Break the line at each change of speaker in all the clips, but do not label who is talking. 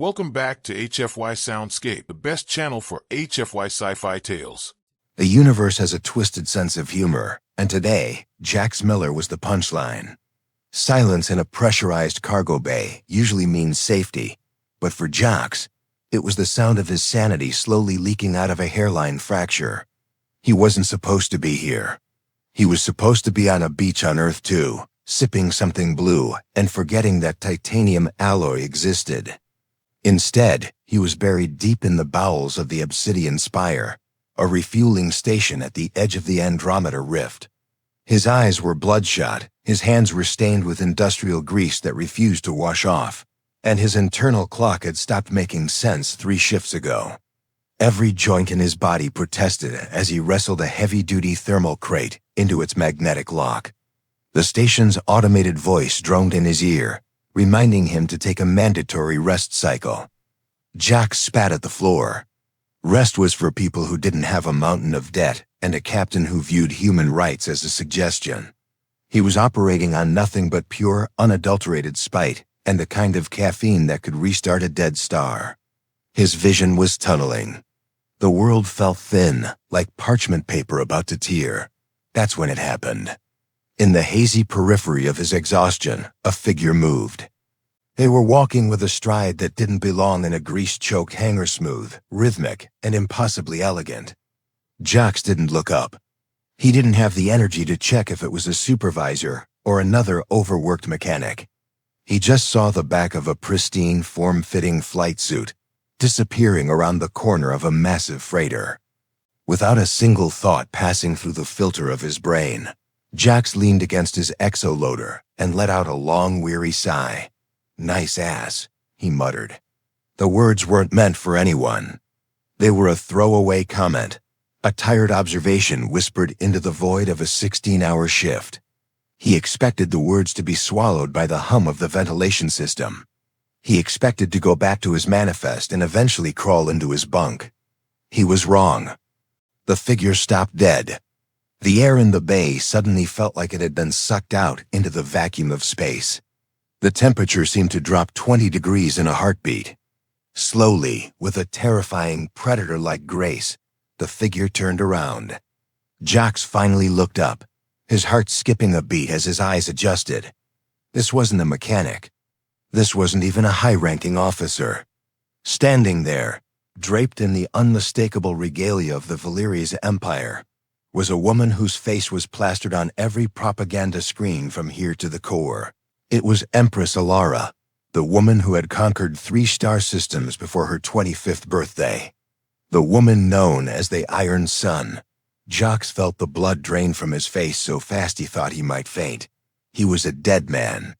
Welcome back to HFY Soundscape, the best channel for HFY sci-fi tales.
The universe has a twisted sense of humor, and today, Jax Miller was the punchline. Silence in a pressurized cargo bay usually means safety, but for Jax, it was the sound of his sanity slowly leaking out of a hairline fracture. He wasn't supposed to be here. He was supposed to be on a beach on Earth too, sipping something blue and forgetting that titanium alloy existed. Instead, he was buried deep in the bowels of the Obsidian Spire, a refueling station at the edge of the Andromeda Rift. His eyes were bloodshot, his hands were stained with industrial grease that refused to wash off, and his internal clock had stopped making sense 3 shifts ago. Every joint in his body protested as he wrestled a heavy-duty thermal crate into its magnetic lock. The station's automated voice droned in his ear, reminding him to take a mandatory rest cycle. Jax spat at the floor. Rest was for people who didn't have a mountain of debt and a captain who viewed human rights as a suggestion. He was operating on nothing but pure, unadulterated spite and the kind of caffeine that could restart a dead star. His vision was tunneling. The world felt thin, like parchment paper about to tear. That's when it happened. In the hazy periphery of his exhaustion, a figure moved. They were walking with a stride that didn't belong in a grease-choked hangar, smooth, rhythmic, and impossibly elegant. Jax didn't look up. He didn't have the energy to check if it was a supervisor or another overworked mechanic. He just saw the back of a pristine, form-fitting flight suit disappearing around the corner of a massive freighter. Without a single thought passing through the filter of his brain, Jax leaned against his exoloader and let out a long, weary sigh. "Nice ass," he muttered. The words weren't meant for anyone. They were a throwaway comment, a tired observation whispered into the void of a 16-hour shift. He expected the words to be swallowed by the hum of the ventilation system. He expected to go back to his manifest and eventually crawl into his bunk. He was wrong. The figure stopped dead. The air in the bay suddenly felt like it had been sucked out into the vacuum of space. The temperature seemed to drop 20 degrees in a heartbeat. Slowly, with a terrifying, predator-like grace, the figure turned around. Jax finally looked up, his heart skipping a beat as his eyes adjusted. This wasn't a mechanic. This wasn't even a high-ranking officer. Standing there, draped in the unmistakable regalia of the Valeria's empire, was a woman whose face was plastered on every propaganda screen from here to the core. It was Empress Elara, the woman who had conquered 3 star systems before her 25th birthday. The woman known as the Iron Sun. Jax felt the blood drain from his face so fast he thought he might faint. He was a dead man.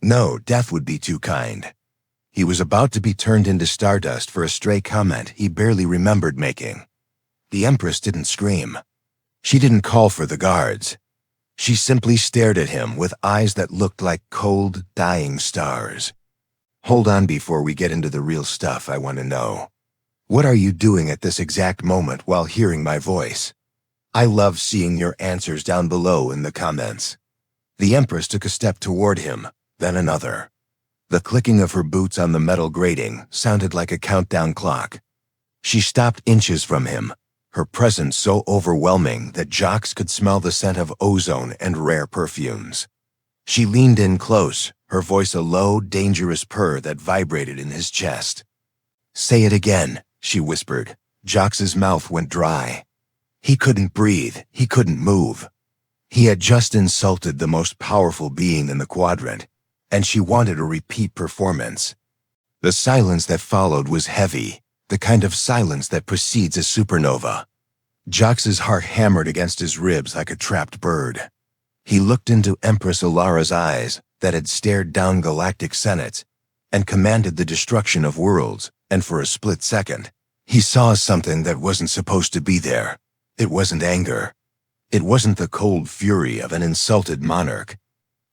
No, death would be too kind. He was about to be turned into stardust for a stray comment he barely remembered making. The Empress didn't scream. She didn't call for the guards. She simply stared at him with eyes that looked like cold, dying stars. "Hold on before we get into the real stuff, I want to know. What are you doing at this exact moment while hearing my voice? I love seeing your answers down below in the comments." The Empress took a step toward him, then another. The clicking of her boots on the metal grating sounded like a countdown clock. She stopped inches from him, her presence so overwhelming that Jax could smell the scent of ozone and rare perfumes. She leaned in close, her voice a low, dangerous purr that vibrated in his chest. "Say it again," she whispered. Jax's mouth went dry. He couldn't breathe, he couldn't move. He had just insulted the most powerful being in the quadrant, and she wanted a repeat performance. The silence that followed was heavy, the kind of silence that precedes a supernova. Jax's heart hammered against his ribs like a trapped bird. He looked into Empress Elara's eyes that had stared down galactic senates and commanded the destruction of worlds, and for a split second, he saw something that wasn't supposed to be there. It wasn't anger. It wasn't the cold fury of an insulted monarch.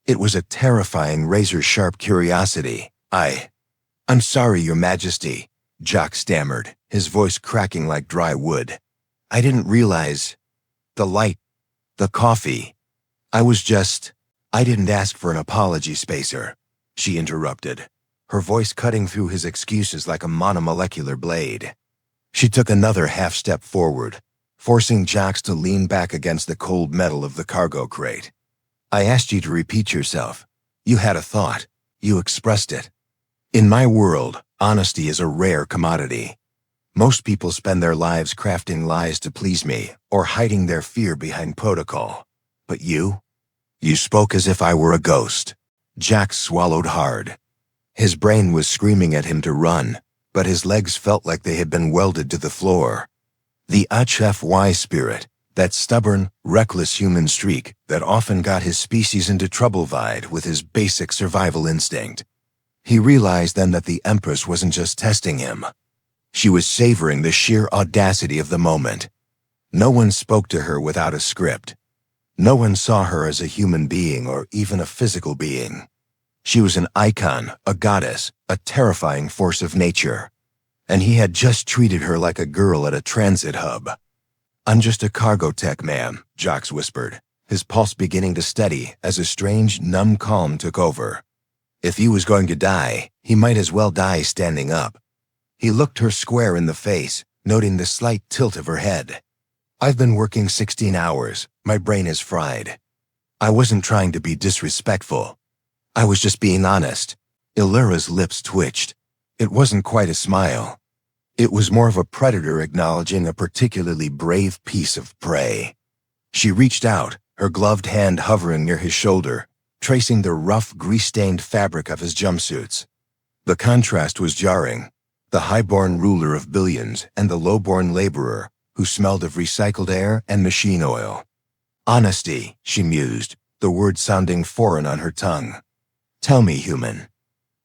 It was a terrifying, razor-sharp curiosity. I'm sorry, Your Majesty," Jax stammered, his voice cracking like dry wood. "I didn't realize. The light, the coffee. I didn't ask for an apology, Spacer," she interrupted. her voice cutting through his excuses like a monomolecular blade. She took another half-step forward, forcing Jax to lean back against the cold metal of the cargo crate. I asked you to repeat yourself. You had a thought. You expressed it. In my world, honesty is a rare commodity. Most people spend their lives crafting lies to please me or hiding their fear behind protocol. But you spoke as if I were a ghost. Jax swallowed hard. His brain was screaming at him to run, but his legs felt like they had been welded to the floor. The HFY spirit, that stubborn, reckless human streak that often got his species into trouble, vied with his basic survival instinct. He realized then that the Empress wasn't just testing him. She was savoring the sheer audacity of the moment. No one spoke to her without a script. No one saw her as a human being or even a physical being. She was an icon, a goddess, a terrifying force of nature. And he had just treated her like a girl at a transit hub. "I'm just a cargo tech, ma'am," Jax whispered, his pulse beginning to steady as a strange, numb calm took over. If he was going to die, he might as well die standing up. He looked her square in the face, noting the slight tilt of her head. "I've been working 16 hours. My brain is fried." I wasn't trying to be disrespectful. I was just being honest. Elara's lips twitched. It wasn't quite a smile. It was more of a predator acknowledging a particularly brave piece of prey. She reached out, her gloved hand hovering near his shoulder, tracing the rough, grease-stained fabric of his jumpsuits. The contrast was jarring. The high-born ruler of billions and the low-born laborer who smelled of recycled air and machine oil. "Honesty," she mused, the word sounding foreign on her tongue. "Tell me, human,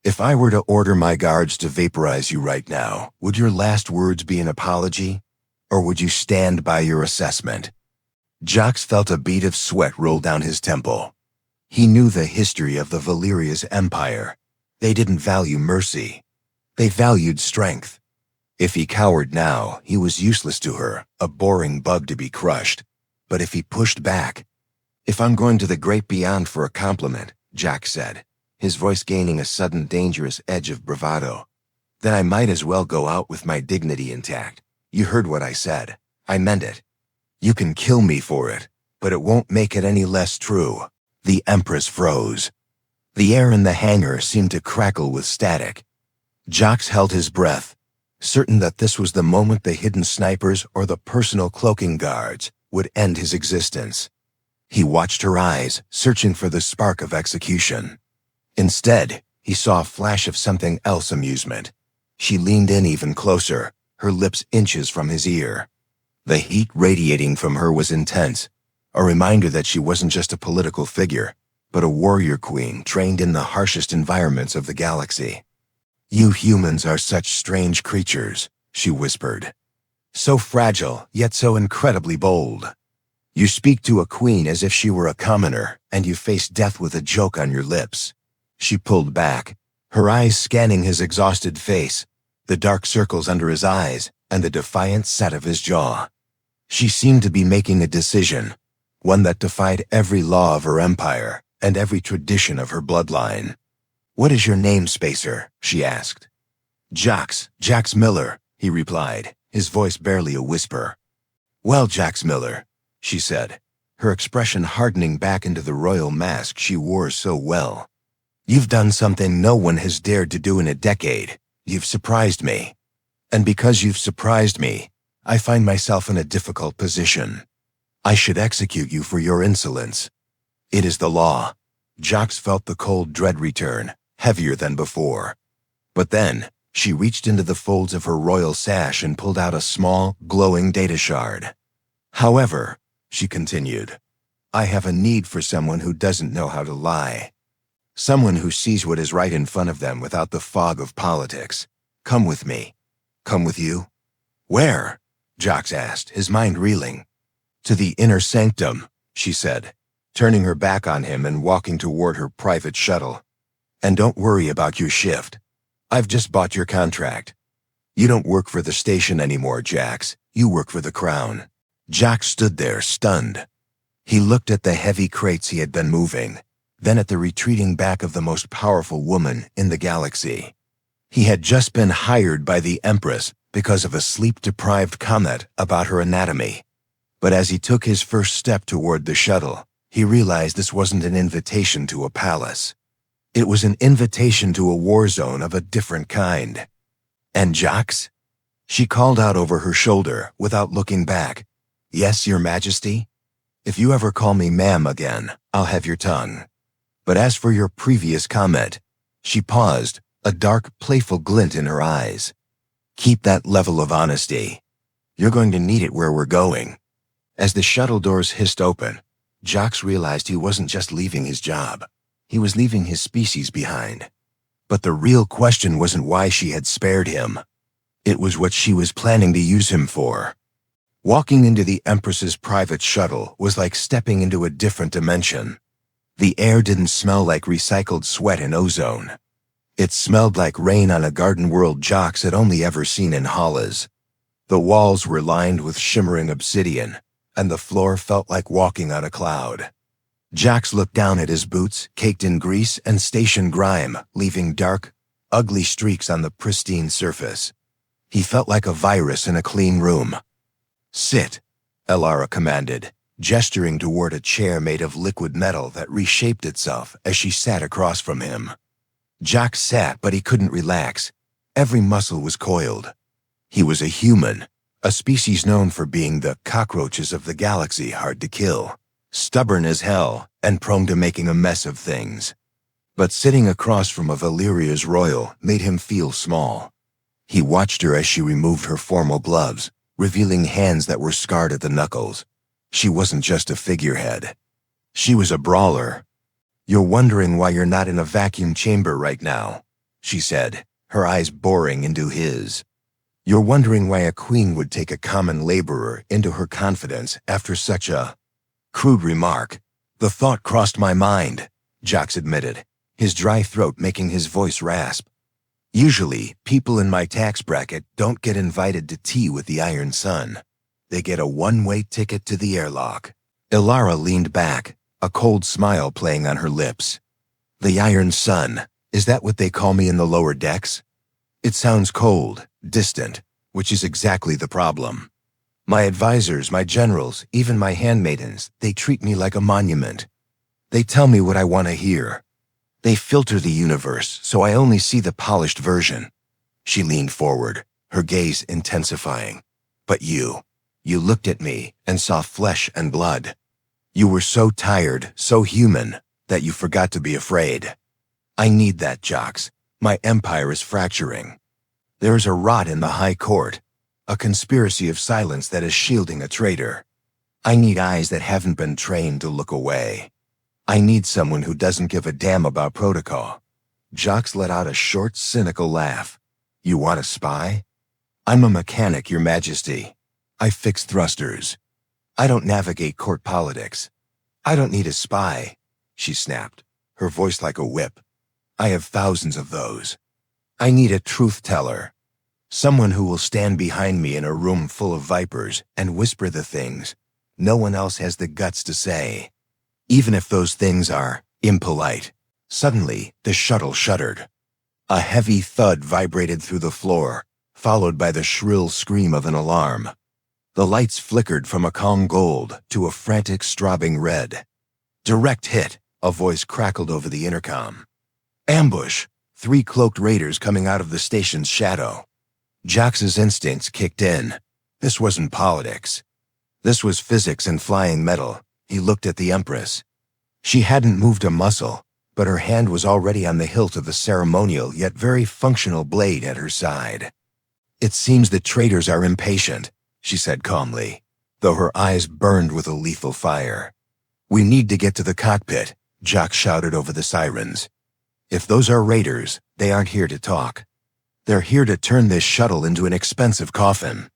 if I were to order my guards to vaporize you right now, would your last words be an apology? Or would you stand by your assessment?" Jax felt a bead of sweat roll down his temple. He knew the history of the Valeria's empire. They didn't value mercy. They valued strength. If he cowered now, he was useless to her, a boring bug to be crushed. But if he pushed back— "If I'm going to the great beyond for a compliment," Jax said, his voice gaining a sudden dangerous edge of bravado, "then I might as well go out with my dignity intact. You heard what I said. I meant it. You can kill me for it, but it won't make it any less true." The Empress froze. The air in the hangar seemed to crackle with static. Jax held his breath, certain that this was the moment the hidden snipers or the personal cloaking guards would end his existence. He watched her eyes, searching for the spark of execution. Instead, he saw a flash of something else: amusement. She leaned in even closer, her lips inches from his ear. The heat radiating from her was intense, a reminder that she wasn't just a political figure, but a warrior queen trained in the harshest environments of the galaxy. "You humans are such strange creatures," she whispered. "So fragile, yet so incredibly bold. You speak to a queen as if she were a commoner, and you face death with a joke on your lips." She pulled back, her eyes scanning his exhausted face, the dark circles under his eyes, and the defiant set of his jaw. She seemed to be making a decision, one that defied every law of her empire and every tradition of her bloodline. "What is your name, Spacer?" she asked. Jax Miller," he replied, his voice barely a whisper. "Well, Jax Miller," she said, her expression hardening back into the royal mask she wore so well. "You've done something no one has dared to do in a decade. You've surprised me. And because you've surprised me, I find myself in a difficult position. I should execute you for your insolence. It is the law." Jax felt the cold dread return, heavier than before. But then, she reached into the folds of her royal sash and pulled out a small, glowing data shard. "However," she continued, "I have a need for someone who doesn't know how to lie. Someone who sees what is right in front of them without the fog of politics. Come with me." "Come with you?" "Where?" Jax asked, his mind reeling. "To the inner sanctum," she said, turning her back on him and walking toward her private shuttle. "And don't worry about your shift. I've just bought your contract. You don't work for the station anymore, Jax. You work for the crown." Jax stood there, stunned. He looked at the heavy crates he had been moving, then at the retreating back of the most powerful woman in the galaxy. He had just been hired by the Empress because of a sleep-deprived comment about her anatomy. But as he took his first step toward the shuttle, he realized this wasn't an invitation to a palace. It was an invitation to a war zone of a different kind. "And Jax?" She called out over her shoulder without looking back. "Yes, Your Majesty? If you ever call me ma'am again, I'll have your tongue. But as for your previous comment," she paused, a dark, playful glint in her eyes. "Keep that level of honesty. You're going to need it where we're going." As the shuttle doors hissed open, Jax realized he wasn't just leaving his job. He was leaving his species behind. But the real question wasn't why she had spared him. It was what she was planning to use him for. Walking into the Empress's private shuttle was like stepping into a different dimension. The air didn't smell like recycled sweat and ozone. It smelled like rain on a garden world Jax had only ever seen in halls. The walls were lined with shimmering obsidian, and the floor felt like walking on a cloud. Jax looked down at his boots, caked in grease and station grime, leaving dark, ugly streaks on the pristine surface. He felt like a virus in a clean room. "Sit," Elara commanded, gesturing toward a chair made of liquid metal that reshaped itself as she sat across from him. Jax sat, but he couldn't relax. Every muscle was coiled. He was a human, a species known for being the cockroaches of the galaxy, hard to kill, stubborn as hell, and prone to making a mess of things. But sitting across from a Valeria's royal made him feel small. He watched her as she removed her formal gloves, revealing hands that were scarred at the knuckles. She wasn't just a figurehead. She was a brawler. "You're wondering why you're not in a vacuum chamber right now," she said, her eyes boring into his. "You're wondering why a queen would take a common laborer into her confidence after such a crude remark." "The thought crossed my mind," Jax admitted, his dry throat making his voice rasp. "Usually, people in my tax bracket don't get invited to tea with the Iron Sun. They get a one-way ticket to the airlock." Elara leaned back, a cold smile playing on her lips. "The Iron Sun, is that what they call me in the lower decks? It sounds cold, distant, which is exactly the problem. My advisors, my generals, even my handmaidens, they treat me like a monument. They tell me what I want to hear. They filter the universe, so I only see the polished version." She leaned forward, her gaze intensifying. "But you looked at me and saw flesh and blood. You were so tired, so human, that you forgot to be afraid. I need that, Jax. My empire is fracturing. There is a rot in the High Court, a conspiracy of silence that is shielding a traitor. I need eyes that haven't been trained to look away. I need someone who doesn't give a damn about protocol." Jax let out a short, cynical laugh. "You want a spy? I'm a mechanic, Your Majesty. I fix thrusters. I don't navigate court politics. I don't need a spy," she snapped, her voice like a whip. "I have thousands of those. I need a truth teller. Someone who will stand behind me in a room full of vipers and whisper the things no one else has the guts to say, even if those things are impolite." Suddenly, the shuttle shuddered. A heavy thud vibrated through the floor, followed by the shrill scream of an alarm. The lights flickered from a calm gold to a frantic strobing red. "Direct hit," a voice crackled over the intercom. "Ambush! 3 cloaked raiders coming out of the station's shadow." Jax's instincts kicked in. This wasn't politics. This was physics and flying metal. He looked at the Empress. She hadn't moved a muscle, but her hand was already on the hilt of the ceremonial yet very functional blade at her side. "It seems the traitors are impatient," she said calmly, though her eyes burned with a lethal fire. "We need to get to the cockpit," Jax shouted over the sirens. "If those are raiders, they aren't here to talk. They're here to turn this shuttle into an expensive coffin."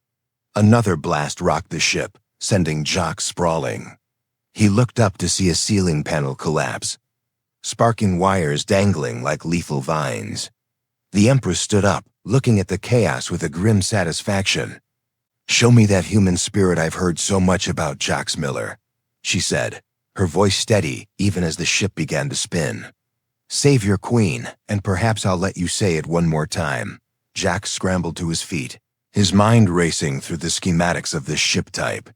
Another blast rocked the ship, sending Jax sprawling. He looked up to see a ceiling panel collapse, sparking wires dangling like lethal vines. The Empress stood up, looking at the chaos with a grim satisfaction. "Show me that human spirit I've heard so much about, Jax Miller," she said, her voice steady even as the ship began to spin. Save your queen, and perhaps I'll let you say it one more time. Jax scrambled to his feet, his mind racing through the schematics of this ship type.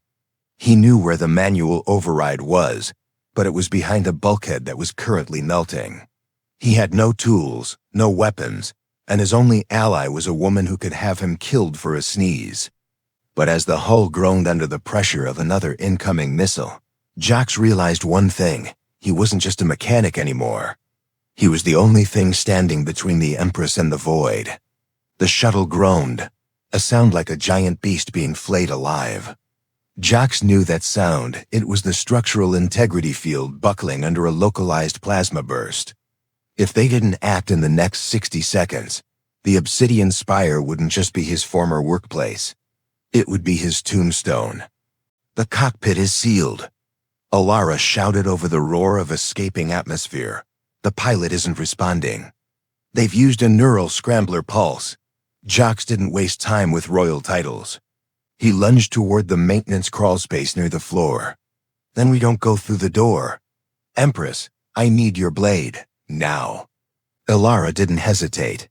He knew where the manual override was, but it was behind a bulkhead that was currently melting. He had no tools, no weapons, and his only ally was a woman who could have him killed for a sneeze. But as the hull groaned under the pressure of another incoming missile, Jax realized one thing: he wasn't just a mechanic anymore. He was the only thing standing between the Empress and the void. The shuttle groaned, a sound like a giant beast being flayed alive. Jax knew that sound. It was the structural integrity field buckling under a localized plasma burst. If they didn't act in the next 60 seconds, the obsidian spire wouldn't just be his former workplace. It would be his tombstone. The cockpit is sealed. Elara shouted over the roar of escaping atmosphere. The pilot isn't responding. They've used a neural scrambler pulse. Jax didn't waste time with royal titles. He lunged toward the maintenance crawlspace near the floor. Then we don't go through the door. Empress, I need your blade, now. Elara didn't hesitate.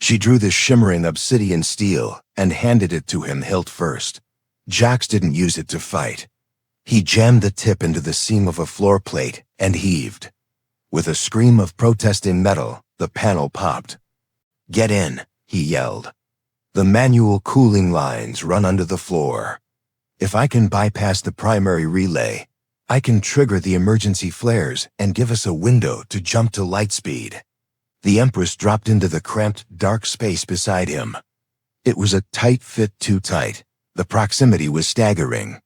She drew the shimmering obsidian steel and handed it to him hilt first. Jax didn't use it to fight. He jammed the tip into the seam of a floor plate and heaved. With a scream of protesting metal, the panel popped. Get in, he yelled. The manual cooling lines run under the floor. If I can bypass the primary relay, I can trigger the emergency flares and give us a window to jump to light speed. The Empress dropped into the cramped, dark space beside him. It was a tight fit, too tight. The proximity was staggering.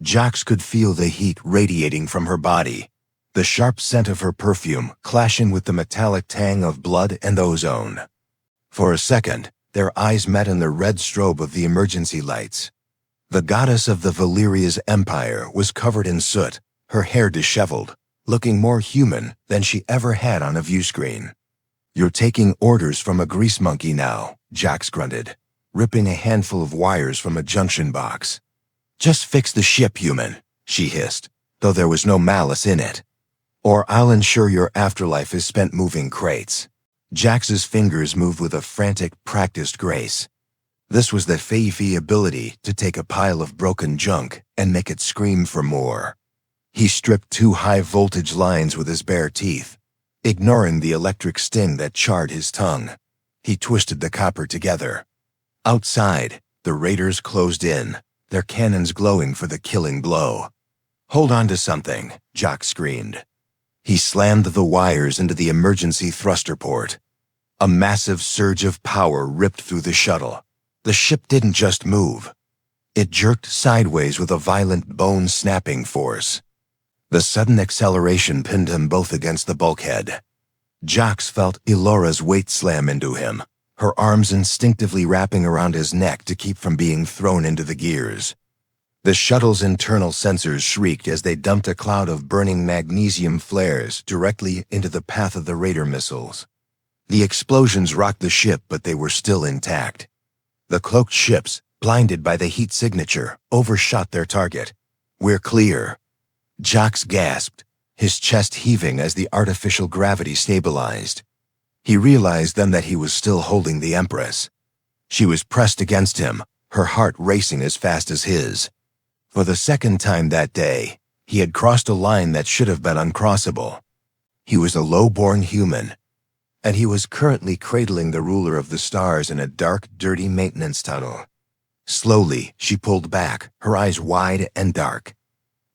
Jax could feel the heat radiating from her body, the sharp scent of her perfume clashing with the metallic tang of blood and ozone. For a second, their eyes met in the red strobe of the emergency lights. The goddess of the Valeria's empire was covered in soot, her hair disheveled, looking more human than she ever had on a viewscreen. You're taking orders from a grease monkey now, Jax grunted, ripping a handful of wires from a junction box. Just fix the ship, human, she hissed, though there was no malice in it. Or I'll ensure your afterlife is spent moving crates. Jax's fingers moved with a frantic, practiced grace. This was the Fei ability to take a pile of broken junk and make it scream for more. He stripped 2 high-voltage lines with his bare teeth, ignoring the electric sting that charred his tongue. He twisted the copper together. Outside, the raiders closed in, their cannons glowing for the killing blow. Hold on to something, Jax screamed. He slammed the wires into the emergency thruster port. A massive surge of power ripped through the shuttle. The ship didn't just move. It jerked sideways with a violent bone-snapping force. The sudden acceleration pinned him both against the bulkhead. Jax felt Elara's weight slam into him, her arms instinctively wrapping around his neck to keep from being thrown into the gears. The shuttle's internal sensors shrieked as they dumped a cloud of burning magnesium flares directly into the path of the Raider missiles. The explosions rocked the ship, but they were still intact. The cloaked ships, blinded by the heat signature, overshot their target. We're clear. Jax gasped, his chest heaving as the artificial gravity stabilized. He realized then that he was still holding the Empress. She was pressed against him, her heart racing as fast as his. For the second time that day, he had crossed a line that should have been uncrossable. He was a low-born human, and he was currently cradling the ruler of the stars in a dark, dirty maintenance tunnel. Slowly, she pulled back, her eyes wide and dark.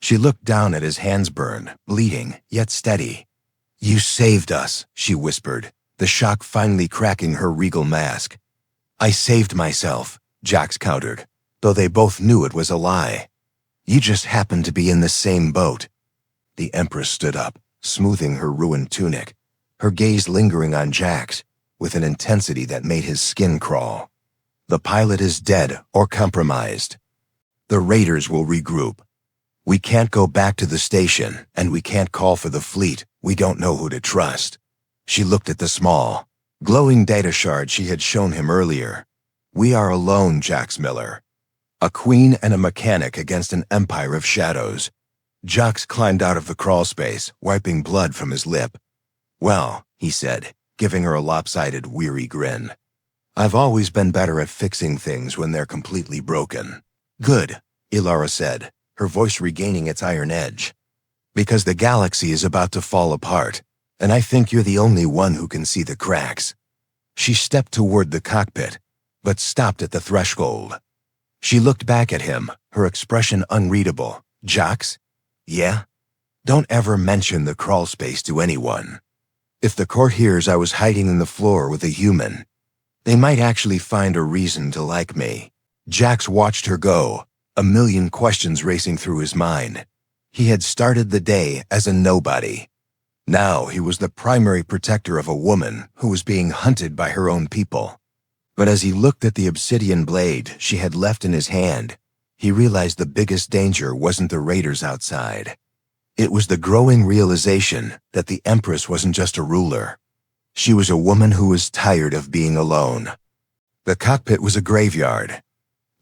She looked down at his hands burned, bleeding, yet steady. You saved us, she whispered, the shock finally cracking her regal mask. I saved myself, Jax countered, though they both knew it was a lie. You just happened to be in the same boat. The Empress stood up, smoothing her ruined tunic, her gaze lingering on Jax, with an intensity that made his skin crawl. The pilot is dead or compromised. The raiders will regroup. We can't go back to the station, and we can't call for the fleet. We don't know who to trust. She looked at the small, glowing data shard she had shown him earlier. We are alone, Jax Miller. A queen and a mechanic against an empire of shadows. Jax climbed out of the crawlspace, wiping blood from his lip. Well, he said, giving her a lopsided, weary grin. I've always been better at fixing things when they're completely broken. Good, Elara said, her voice regaining its iron edge. Because the galaxy is about to fall apart, and I think you're the only one who can see the cracks. She stepped toward the cockpit, but stopped at the threshold. She looked back at him, her expression unreadable. Jax? Yeah? Don't ever mention the crawl space to anyone. If the court hears I was hiding in the floor with a human, they might actually find a reason to like me. Jax watched her go, a million questions racing through his mind. He had started the day as a nobody. Now he was the primary protector of a woman who was being hunted by her own people. But as he looked at the obsidian blade she had left in his hand, he realized the biggest danger wasn't the raiders outside. It was the growing realization that the Empress wasn't just a ruler. She was a woman who was tired of being alone. The cockpit was a graveyard.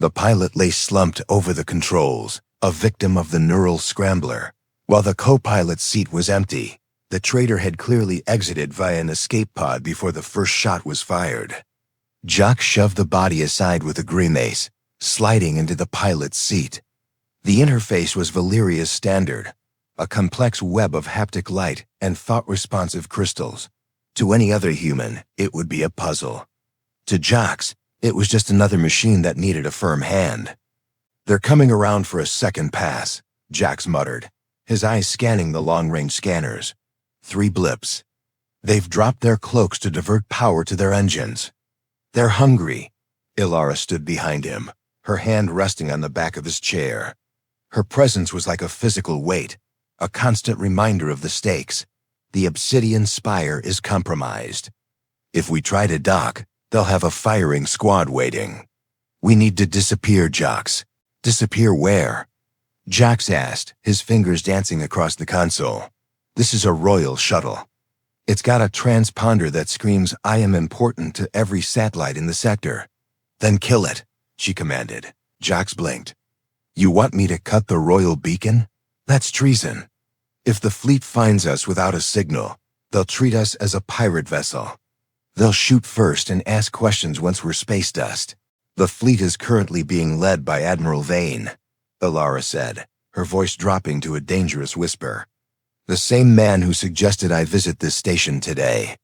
The pilot lay slumped over the controls, a victim of the neural scrambler, while the co-pilot's seat was empty. The traitor had clearly exited via an escape pod before the first shot was fired. Jax shoved the body aside with a grimace, sliding into the pilot's seat. The interface was Valeria's standard, a complex web of haptic light and thought-responsive crystals. To any other human, it would be a puzzle. To Jax, it was just another machine that needed a firm hand. They're coming around for a second pass, Jax muttered, his eyes scanning the long-range scanners. 3 blips. They've dropped their cloaks to divert power to their engines. They're hungry. Elara stood behind him, her hand resting on the back of his chair. Her presence was like a physical weight, a constant reminder of the stakes. The obsidian spire is compromised. If we try to dock, they'll have a firing squad waiting. We need to disappear, Jax. Disappear where? Jax asked, his fingers dancing across the console. This is a royal shuttle. It's got a transponder that screams, I am important to every satellite in the sector. Then kill it, she commanded. Jax blinked. You want me to cut the royal beacon? That's treason. If the fleet finds us without a signal, they'll treat us as a pirate vessel. They'll shoot first and ask questions once we're space dust. The fleet is currently being led by Admiral Vane, Elara said, her voice dropping to a dangerous whisper. The same man who suggested I visit this station today.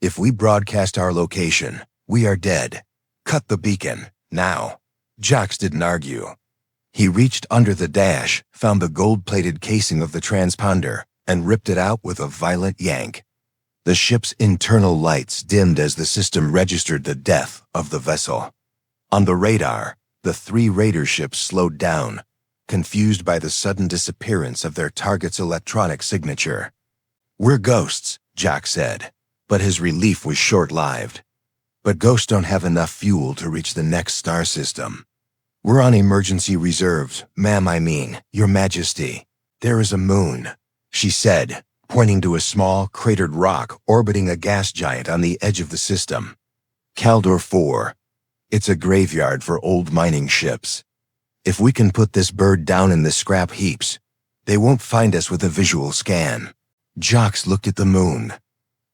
If we broadcast our location, we are dead. Cut the beacon, now. Jax didn't argue. He reached under the dash, found the gold-plated casing of the transponder, and ripped it out with a violent yank. The ship's internal lights dimmed as the system registered the death of the vessel. On the radar, the 3 raider ships slowed down, confused by the sudden disappearance of their target's electronic signature. We're ghosts, Jax said, but his relief was short-lived. But ghosts don't have enough fuel to reach the next star system. We're on emergency reserves, ma'am, Your Majesty. There is a moon, she said, pointing to a small, cratered rock orbiting a gas giant on the edge of the system. Caldor 4. It's a graveyard for old mining ships. If we can put this bird down in the scrap heaps, they won't find us with a visual scan. Jax looked at the moon.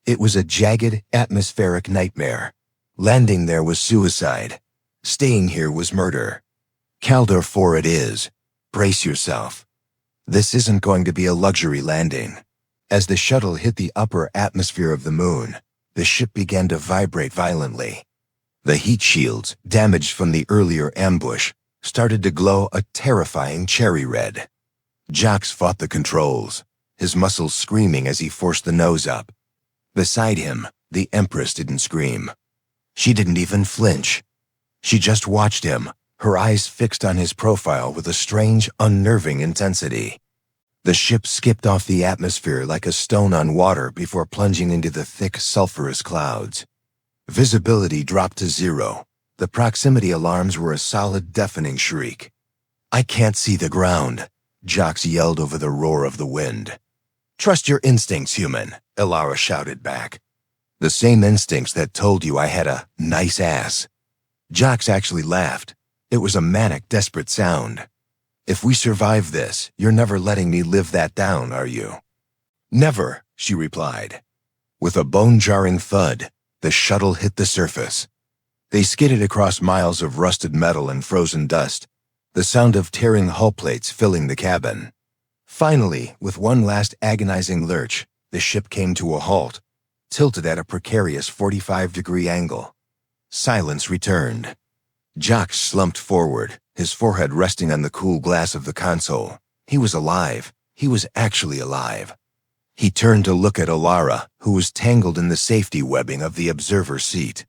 It was a jagged, atmospheric nightmare. Landing there was suicide. Staying here was murder. Caldor 4 it is. Brace yourself. This isn't going to be a luxury landing. As the shuttle hit the upper atmosphere of the moon, the ship began to vibrate violently. The heat shields, damaged from the earlier ambush, started to glow a terrifying cherry red. Jax fought the controls, his muscles screaming as he forced the nose up. Beside him, the Empress didn't scream. She didn't even flinch. She just watched him, her eyes fixed on his profile with a strange, unnerving intensity. The ship skipped off the atmosphere like a stone on water before plunging into the thick, sulfurous clouds. Visibility dropped to 0. The proximity alarms were a solid, deafening shriek. I can't see the ground, Jax yelled over the roar of the wind. Trust your instincts, human, Elara shouted back. The same instincts that told you I had a nice ass. Jax actually laughed. It was a manic, desperate sound. If we survive this, you're never letting me live that down, are you? Never, she replied. With a bone-jarring thud, the shuttle hit the surface. They skidded across miles of rusted metal and frozen dust, the sound of tearing hull plates filling the cabin. Finally, with one last agonizing lurch, the ship came to a halt, tilted at a precarious 45-degree angle. Silence returned. Jax slumped forward, his forehead resting on the cool glass of the console. He was alive. He was actually alive. He turned to look at Elara, who was tangled in the safety webbing of the observer seat.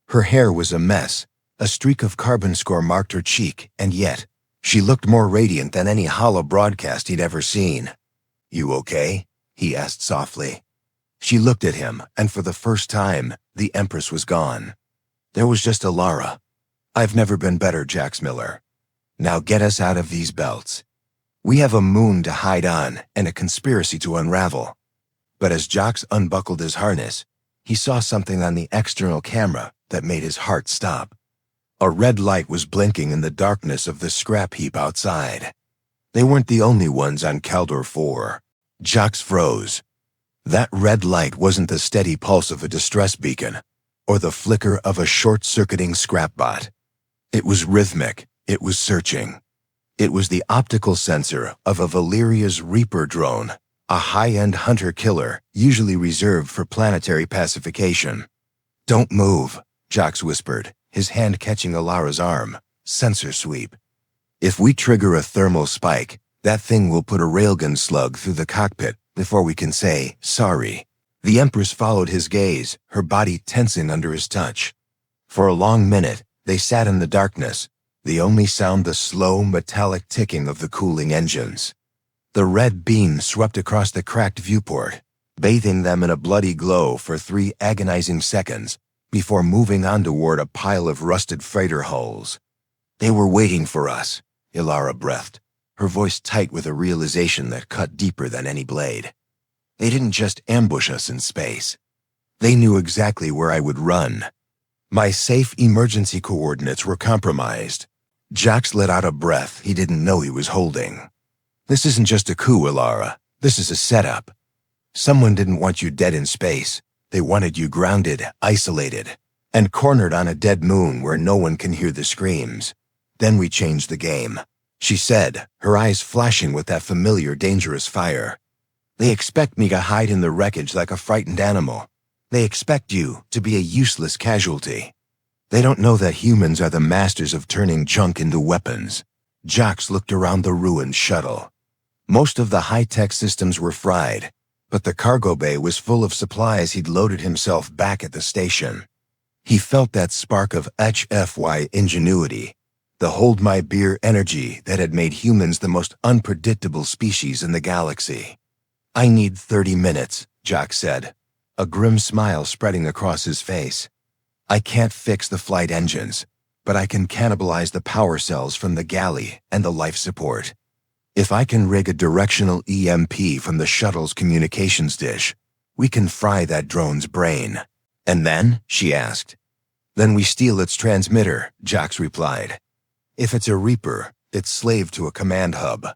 Her hair was a mess. A streak of carbon score marked her cheek, and yet, she looked more radiant than any holo broadcast he'd ever seen. "You okay?" he asked softly. She looked at him, and for the first time, the Empress was gone. There was just Elara. "I've never been better, Jax Miller. Now get us out of these belts. We have a moon to hide on and a conspiracy to unravel." But as Jax unbuckled his harness, he saw something on the external camera that made his heart stop. A red light was blinking in the darkness of the scrap heap outside. They weren't the only ones on Caldor 4. Jax froze. That red light wasn't the steady pulse of a distress beacon, or the flicker of a short-circuiting scrapbot. It was rhythmic. It was searching. It was the optical sensor of a Valeria's Reaper drone, a high-end hunter-killer usually reserved for planetary pacification. "Don't move," Jax whispered, his hand catching Elara's arm. "Sensor sweep. If we trigger a thermal spike, that thing will put a railgun slug through the cockpit before we can say sorry." The Empress followed his gaze, her body tensing under his touch. For a long minute, they sat in the darkness, the only sound the slow, metallic ticking of the cooling engines. The red beam swept across the cracked viewport, bathing them in a bloody glow for 3 agonizing seconds before moving on toward a pile of rusted freighter hulls. "They were waiting for us," Elara breathed, her voice tight with a realization that cut deeper than any blade. "They didn't just ambush us in space. They knew exactly where I would run. My safe emergency coordinates were compromised." Jax let out a breath he didn't know he was holding. "This isn't just a coup, Elara. This is a setup. Someone didn't want you dead in space. They wanted you grounded, isolated, and cornered on a dead moon where no one can hear the screams. Then we changed the game," she said, her eyes flashing with that familiar, dangerous fire. "They expect me to hide in the wreckage like a frightened animal. They expect you to be a useless casualty. They don't know that humans are the masters of turning junk into weapons." Jax looked around the ruined shuttle. Most of the high-tech systems were fried, but the cargo bay was full of supplies he'd loaded himself back at the station. He felt that spark of HFY ingenuity, the hold-my-beer energy that had made humans the most unpredictable species in the galaxy. "I need 30 minutes, Jax said, a grim smile spreading across his face. "I can't fix the flight engines, but I can cannibalize the power cells from the galley and the life support. If I can rig a directional EMP from the shuttle's communications dish, we can fry that drone's brain." "And then?" she asked. "Then we steal its transmitter," Jax replied. "If it's a Reaper, it's slave to a command hub.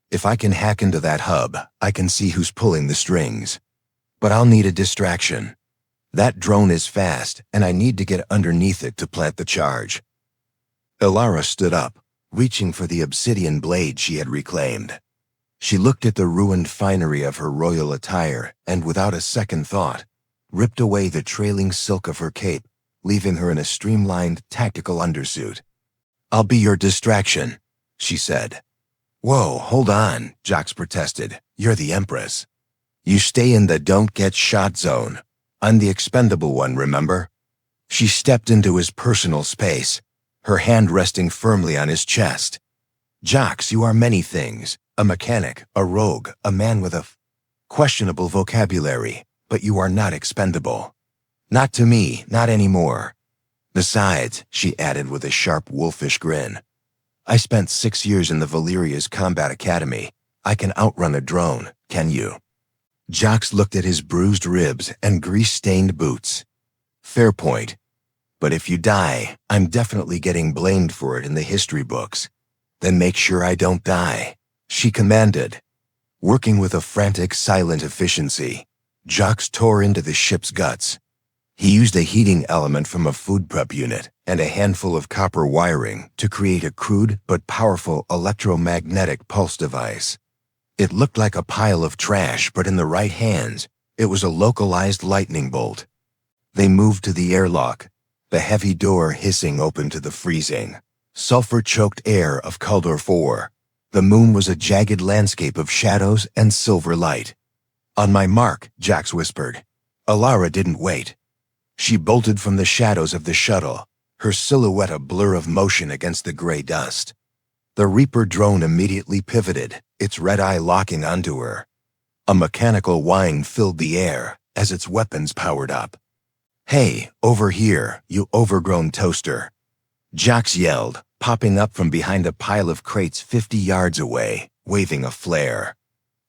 If I can hack into that hub, I can see who's pulling the strings. But I'll need a distraction. That drone is fast, and I need to get underneath it to plant the charge." Elara stood up, reaching for the obsidian blade she had reclaimed. She looked at the ruined finery of her royal attire and, without a second thought, ripped away the trailing silk of her cape, leaving her in a streamlined, tactical undersuit. "I'll be your distraction," she said. "Whoa, hold on," Jax protested. "You're the Empress. You stay in the don't-get-shot zone. I'm the expendable one, remember?" She stepped into his personal space, her hand resting firmly on his chest. "Jax, you are many things. A mechanic, a rogue, a man with a questionable vocabulary, but you are not expendable. Not to me, not anymore. Besides," she added with a sharp, wolfish grin, "I spent 6 years in the Valeria's Combat Academy. I can outrun a drone, can you?" Jax looked at his bruised ribs and grease-stained boots. "Fair point. But if you die, I'm definitely getting blamed for it in the history books. Then make sure I don't die," she commanded, working with a frantic, silent efficiency. Jax tore into the ship's guts. He used a heating element from a food prep unit and a handful of copper wiring to create a crude but powerful electromagnetic pulse device. It looked like a pile of trash, but in the right hands, it was a localized lightning bolt. They moved to the airlock, the heavy door hissing open to the freezing, sulfur-choked air of Kuldor 4. The moon was a jagged landscape of shadows and silver light. "On my mark," Jax whispered. Elara didn't wait. She bolted from the shadows of the shuttle, her silhouette a blur of motion against the gray dust. The Reaper drone immediately pivoted, its red eye locking onto her. A mechanical whine filled the air as its weapons powered up. "Hey, over here, you overgrown toaster," Jax yelled, popping up from behind a pile of crates 50 yards away, waving a flare.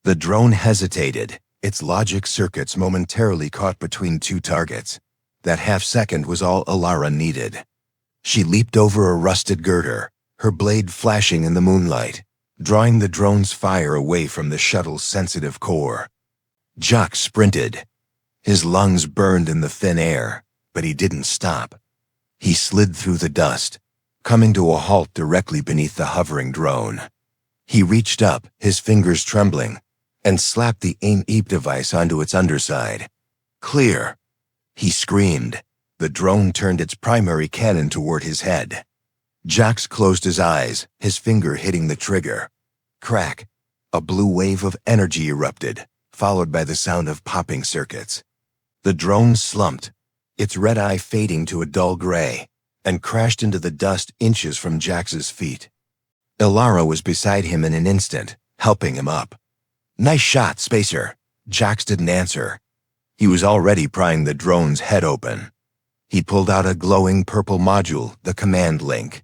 The drone hesitated, its logic circuits momentarily caught between two targets. That half-second was all Elara needed. She leaped over a rusted girder, her blade flashing in the moonlight, drawing the drone's fire away from the shuttle's sensitive core. Jax sprinted. His lungs burned in the thin air, but he didn't stop. He slid through the dust, coming to a halt directly beneath the hovering drone. He reached up, his fingers trembling, and slapped the aim-eep device onto its underside. "Clear!" He screamed. The drone turned its primary cannon toward his head. Jax closed his eyes, his finger hitting the trigger. Crack! A blue wave of energy erupted, followed by the sound of popping circuits. The drone slumped, its red eye fading to a dull gray, and crashed into the dust inches from Jax's feet. Elara was beside him in an instant, helping him up. "Nice shot, Spacer." Jax didn't answer. He was already prying the drone's head open. He pulled out a glowing purple module, the command link.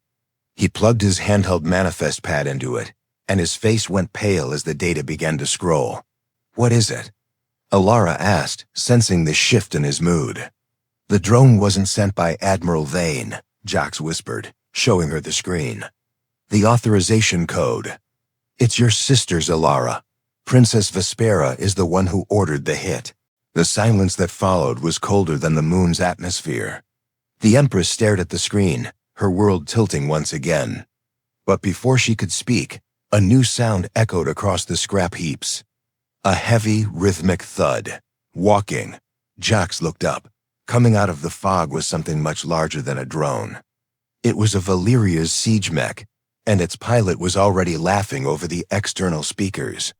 He plugged his handheld manifest pad into it, and his face went pale as the data began to scroll. "What is it?" Elara asked, sensing the shift in his mood. "The drone wasn't sent by Admiral Vane," Jax whispered, showing her the screen. "The authorization code. It's your sister's, Elara. Princess Vespera is the one who ordered the hit." The silence that followed was colder than the moon's atmosphere. The Empress stared at the screen, her world tilting once again. But before she could speak, a new sound echoed across the scrap heaps. A heavy, rhythmic thud. Walking. Jax looked up. Coming out of the fog was something much larger than a drone. It was a Valeria's siege mech, and its pilot was already laughing over the external speakers.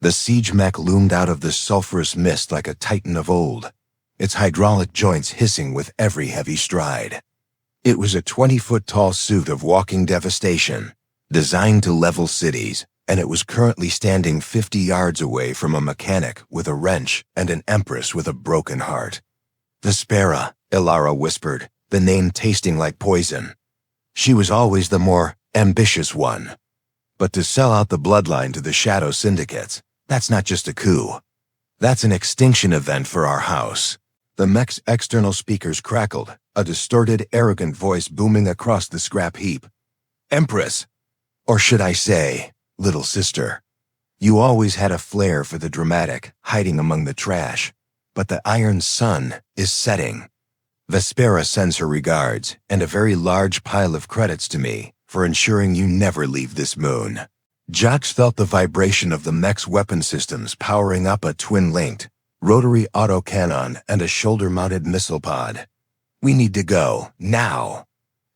The siege mech loomed out of the sulphurous mist like a titan of old, its hydraulic joints hissing with every heavy stride. It was a 20-foot-tall suit of walking devastation, designed to level cities, and it was currently standing 50 yards away from a mechanic with a wrench and an empress with a broken heart. "Vespera," Elara whispered, the name tasting like poison. She was always the more ambitious one. But to sell out the bloodline to the Shadow Syndicates, that's not just a coup. That's an extinction event for our house. The mech's external speakers crackled, a distorted, arrogant voice booming across the scrap heap. "Empress, or should I say, little sister, you always had a flair for the dramatic, hiding among the trash, but the iron sun is setting. Vespera sends her regards and a very large pile of credits to me for ensuring you never leave this moon." Jax felt the vibration of the mech's weapon systems powering up a twin-linked, rotary autocannon and a shoulder-mounted missile pod. "We need to go, now,"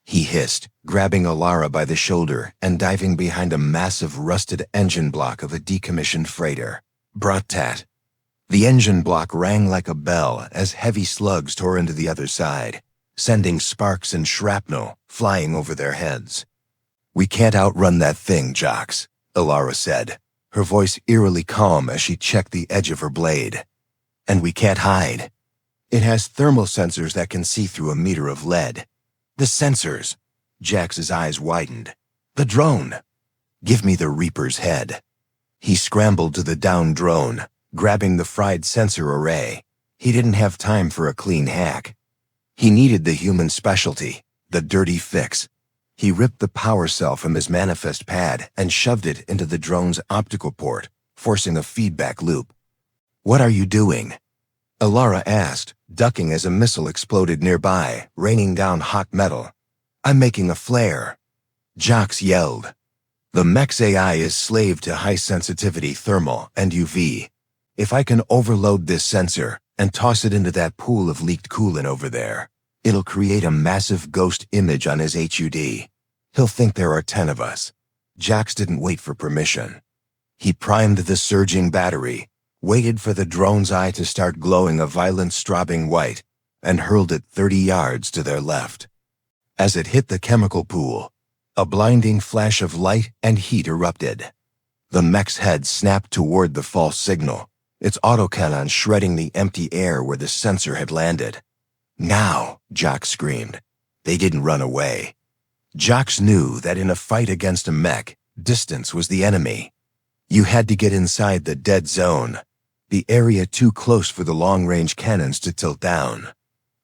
he hissed, grabbing Elara by the shoulder and diving behind a massive rusted engine block of a decommissioned freighter. Brat-tat. The engine block rang like a bell as heavy slugs tore into the other side, sending sparks and shrapnel flying over their heads. "We can't outrun that thing, Jax," Elara said, her voice eerily calm as she checked the edge of her blade. "And we can't hide. It has thermal sensors that can see through a meter of lead." "The sensors." Jax's eyes widened. "The drone. Give me the Reaper's head." He scrambled to the downed drone, grabbing the fried sensor array. He didn't have time for a clean hack. He needed the human specialty, the dirty fix. He ripped the power cell from his manifest pad and shoved it into the drone's optical port, forcing a feedback loop. "What are you doing?" Elara asked, ducking as a missile exploded nearby, raining down hot metal. I'm making a flare. Jax yelled. The mech's AI is slave to high-sensitivity thermal and UV. If I can overload this sensor and toss it into that pool of leaked coolant over there, it'll create a massive ghost image on his HUD. He'll think there are 10 of us. Jax didn't wait for permission. He primed the surging battery, waited for the drone's eye to start glowing a violent strobing white, and hurled it 30 yards to their left. As it hit the chemical pool, a blinding flash of light and heat erupted. The mech's head snapped toward the false signal, its autocannon shredding the empty air where the sensor had landed. Now, Jax screamed. They didn't run away. Jax knew that in a fight against a mech, distance was the enemy. You had to get inside the dead zone, the area too close for the long-range cannons to tilt down.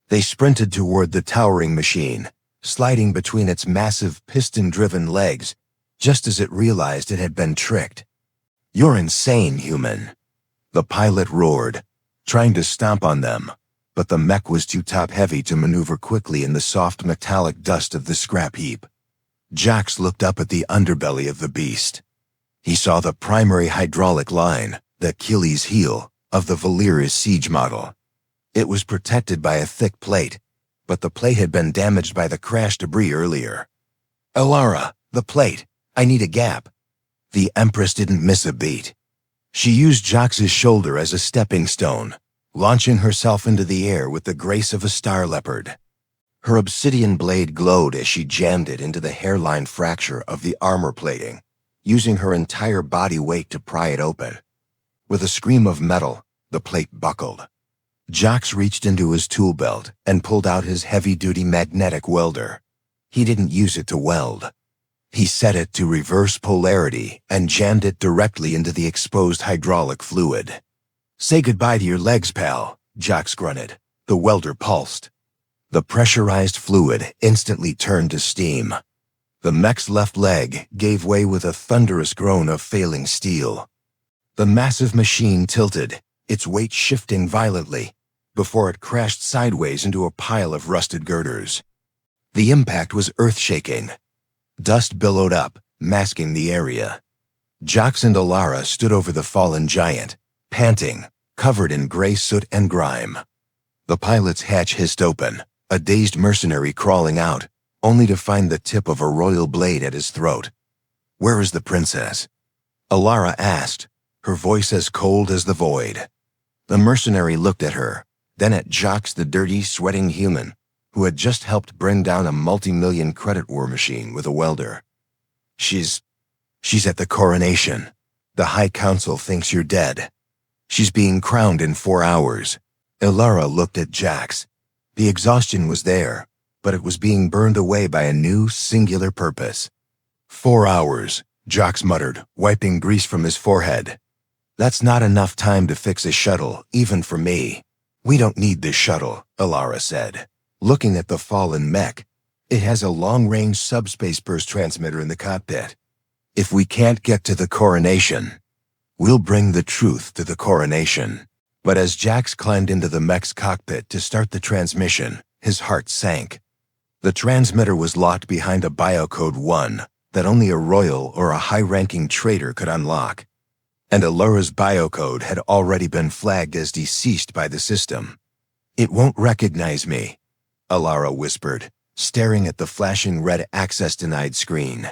They sprinted toward the towering machine, sliding between its massive piston-driven legs, just as it realized it had been tricked. You're insane, human. The pilot roared, trying to stomp on them, but the mech was too top-heavy to maneuver quickly in the soft metallic dust of the scrap heap. Jax looked up at the underbelly of the beast. He saw the primary hydraulic line, the Achilles heel, of the Valyria's siege model. It was protected by a thick plate, but the plate had been damaged by the crash debris earlier. Elara, the plate. I need a gap. The Empress didn't miss a beat. She used Jax's shoulder as a stepping stone, launching herself into the air with the grace of a star leopard. Her obsidian blade glowed as she jammed it into the hairline fracture of the armor plating, using her entire body weight to pry it open. With a scream of metal, the plate buckled. Jax reached into his tool belt and pulled out his heavy-duty magnetic welder. He didn't use it to weld. He set it to reverse polarity and jammed it directly into the exposed hydraulic fluid. Say goodbye to your legs, pal, Jax grunted. The welder pulsed. The pressurized fluid instantly turned to steam. The mech's left leg gave way with a thunderous groan of failing steel. The massive machine tilted, its weight shifting violently, before it crashed sideways into a pile of rusted girders. The impact was earth-shaking. Dust billowed up, masking the area. Jax and Elara stood over the fallen giant, panting, covered in gray soot and grime. The pilot's hatch hissed open, a dazed mercenary crawling out, only to find the tip of a royal blade at his throat. Where is the princess? Elara asked, her voice as cold as the void. The mercenary looked at her, then at Jax, the dirty, sweating human, who had just helped bring down a multi-million credit war machine with a welder. She's at the coronation. The High Council thinks you're dead. She's being crowned in 4 hours. Elara looked at Jax. The exhaustion was there, but it was being burned away by a new, singular purpose. 4 hours, Jax muttered, wiping grease from his forehead. That's not enough time to fix a shuttle, even for me. We don't need this shuttle, Elara said, looking at the fallen mech. It has a long-range subspace burst transmitter in the cockpit. If we can't get to the coronation, we'll bring the truth to the coronation. But as Jax climbed into the mech's cockpit to start the transmission, his heart sank. The transmitter was locked behind a biocode 1 that only a royal or a high-ranking traitor could unlock. And Elara's biocode had already been flagged as deceased by the system. It won't recognize me, Elara whispered, staring at the flashing red access-denied screen.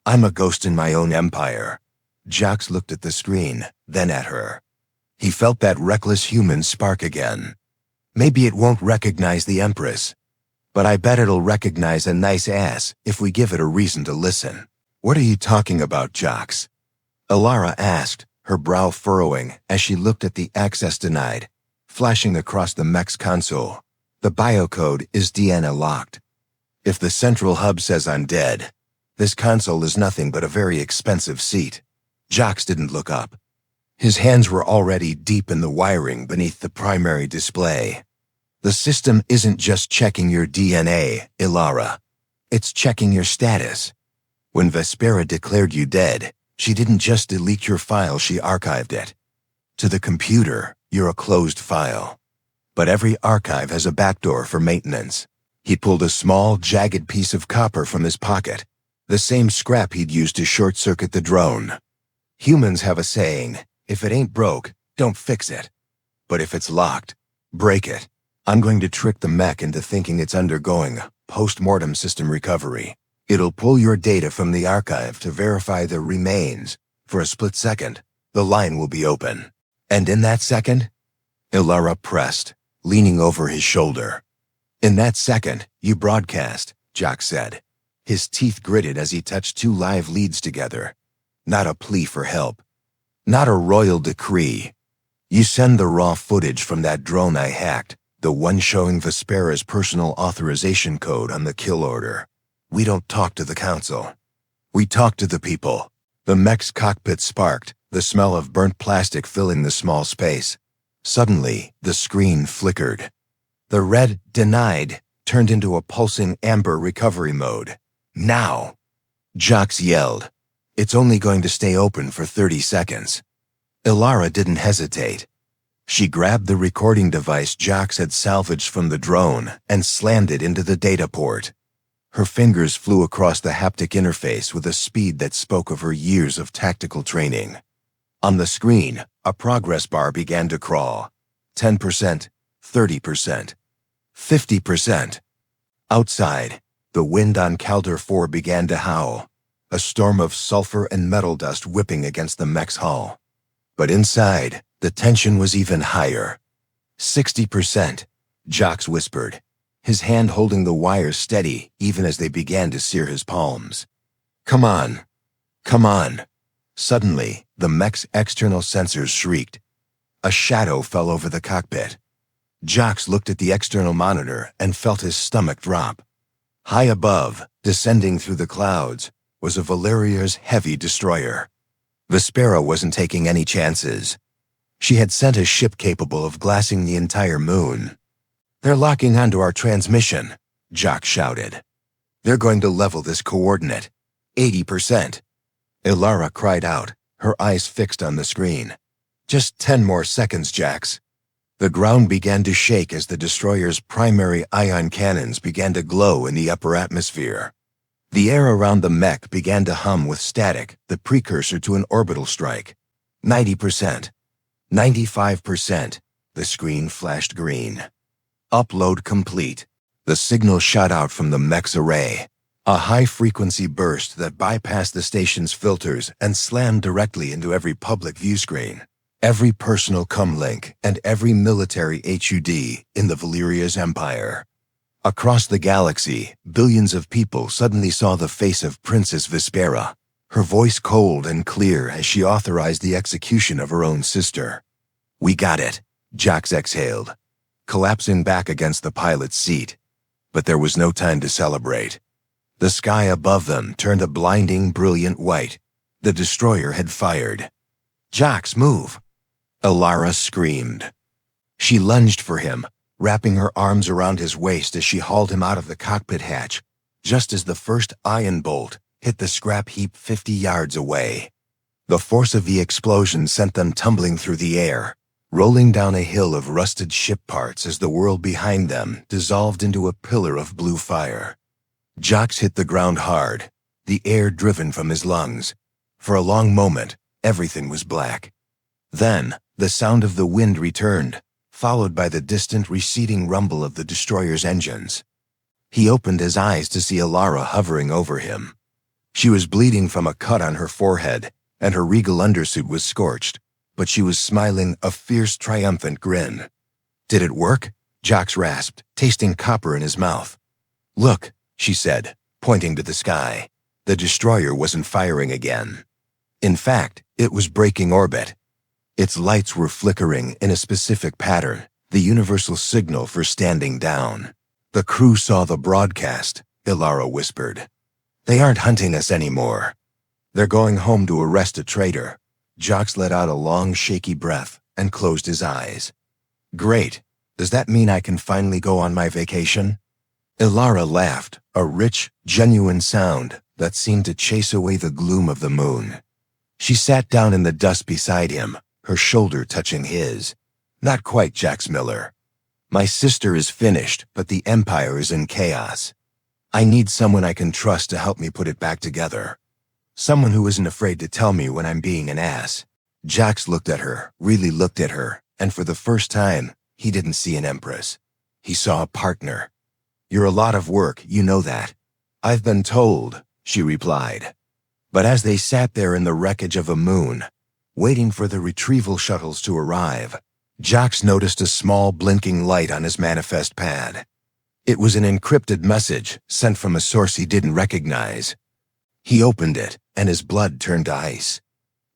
I'm a ghost in my own empire. Jax looked at the screen, then at her. He felt that reckless human spark again. Maybe it won't recognize the Empress, but I bet it'll recognize a nice ass if we give it a reason to listen. What are you talking about, Jax? Elara asked, her brow furrowing as she looked at the access denied, flashing across the mech's console. The biocode is DNA locked. If the central hub says I'm dead, this console is nothing but a very expensive seat. Jax didn't look up. His hands were already deep in the wiring beneath the primary display. The system isn't just checking your DNA, Elara. It's checking your status. When Vespera declared you dead, she didn't just delete your file, she archived it. To the computer, you're a closed file. But every archive has a backdoor for maintenance. He pulled a small, jagged piece of copper from his pocket, the same scrap he'd used to short-circuit the drone. Humans have a saying, if it ain't broke, don't fix it. But if it's locked, break it. I'm going to trick the mech into thinking it's undergoing post-mortem system recovery. It'll pull your data from the archive to verify the remains. For a split second, the line will be open. And in that second, Elara pressed, leaning over his shoulder. In that second, you broadcast, Jax said. His teeth gritted as he touched two live leads together. Not a plea for help. Not a royal decree. You send the raw footage from that drone I hacked, the one showing Vespera's personal authorization code on the kill order. We don't talk to the council. We talk to the people. The mech's cockpit sparked, the smell of burnt plastic filling the small space. Suddenly, the screen flickered. The red "Denied" turned into a pulsing amber recovery mode. Now! Jax yelled. It's only going to stay open for 30 seconds. Elara didn't hesitate. She grabbed the recording device Jax had salvaged from the drone and slammed it into the data port. Her fingers flew across the haptic interface with a speed that spoke of her years of tactical training. On the screen, a progress bar began to crawl. 10%, 30%, 50%. Outside, the wind on Calder 4 began to howl, a storm of sulfur and metal dust whipping against the mech's hull. But inside, the tension was even higher. 60%, Jax whispered, his hand holding the wires steady even as they began to sear his palms. Come on. Come on. Suddenly, the mech's external sensors shrieked. A shadow fell over the cockpit. Jax looked at the external monitor and felt his stomach drop. High above, descending through the clouds, was a Valeria's heavy destroyer. Vespera wasn't taking any chances. She had sent a ship capable of glassing the entire moon. They're locking onto our transmission, Jax shouted. They're going to level this coordinate. 80%. Elara cried out, her eyes fixed on the screen. Just 10 more seconds, Jax. The ground began to shake as the destroyer's primary ion cannons began to glow in the upper atmosphere. The air around the mech began to hum with static, the precursor to an orbital strike. 90%. 95%. The screen flashed green. Upload complete. The signal shot out from the mech's array. A high-frequency burst that bypassed the station's filters and slammed directly into every public view screen, every personal comlink, and every military HUD in the Valeria's empire. Across the galaxy, billions of people suddenly saw the face of Princess Vespera, her voice cold and clear as she authorized the execution of her own sister. We got it, Jax exhaled, collapsing back against the pilot's seat. But there was no time to celebrate. The sky above them turned a blinding, brilliant white. The destroyer had fired. Jax, move! Elara screamed. She lunged for him, wrapping her arms around his waist as she hauled him out of the cockpit hatch, just as the first ion bolt hit the scrap heap 50 yards away. The force of the explosion sent them tumbling through the air, rolling down a hill of rusted ship parts as the world behind them dissolved into a pillar of blue fire. Jax hit the ground hard, the air driven from his lungs. For a long moment, everything was black. Then, the sound of the wind returned, followed by the distant receding rumble of the destroyer's engines. He opened his eyes to see Elara hovering over him. She was bleeding from a cut on her forehead, and her regal undersuit was scorched, but she was smiling a fierce, triumphant grin. Did it work? Jax rasped, tasting copper in his mouth. Look, she said, pointing to the sky. The destroyer wasn't firing again. In fact, it was breaking orbit. Its lights were flickering in a specific pattern, the universal signal for standing down. The crew saw the broadcast, Elara whispered. They aren't hunting us anymore. They're going home to arrest a traitor. Jax let out a long, shaky breath and closed his eyes. Great. Does that mean I can finally go on my vacation? Elara laughed, a rich, genuine sound that seemed to chase away the gloom of the moon. She sat down in the dust beside him, her shoulder touching his. Not quite, Jax Miller. My sister is finished, but the Empire is in chaos. I need someone I can trust to help me put it back together. Someone who isn't afraid to tell me when I'm being an ass." Jax looked at her, really looked at her, and for the first time, he didn't see an empress. He saw a partner. "You're a lot of work, you know that." "I've been told," she replied. But as they sat there in the wreckage of a moon, waiting for the retrieval shuttles to arrive, Jax noticed a small blinking light on his manifest pad. It was an encrypted message sent from a source he didn't recognize. He opened it, and his blood turned to ice.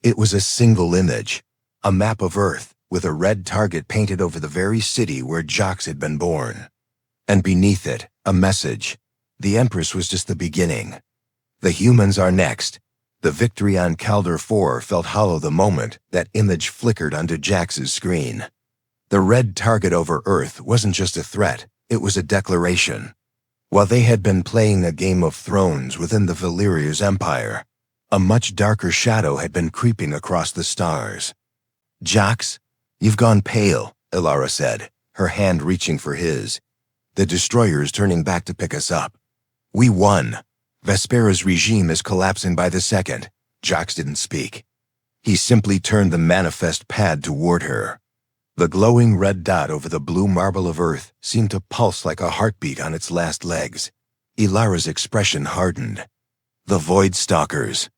It was a single image, a map of Earth with a red target painted over the very city where Jax had been born. And beneath it, a message. The Empress was just the beginning. The humans are next. The victory on Calder 4 felt hollow the moment that image flickered onto Jax's screen. The red target over Earth wasn't just a threat, it was a declaration. While they had been playing a game of thrones within the Valeria's empire, a much darker shadow had been creeping across the stars. "Jax, you've gone pale," Elara said, her hand reaching for his. "The destroyer's turning back to pick us up. We won. Vespera's regime is collapsing by the second." Jax didn't speak. He simply turned the manifest pad toward her. The glowing red dot over the blue marble of Earth seemed to pulse like a heartbeat on its last legs. Elara's expression hardened. "The Void Stalkers.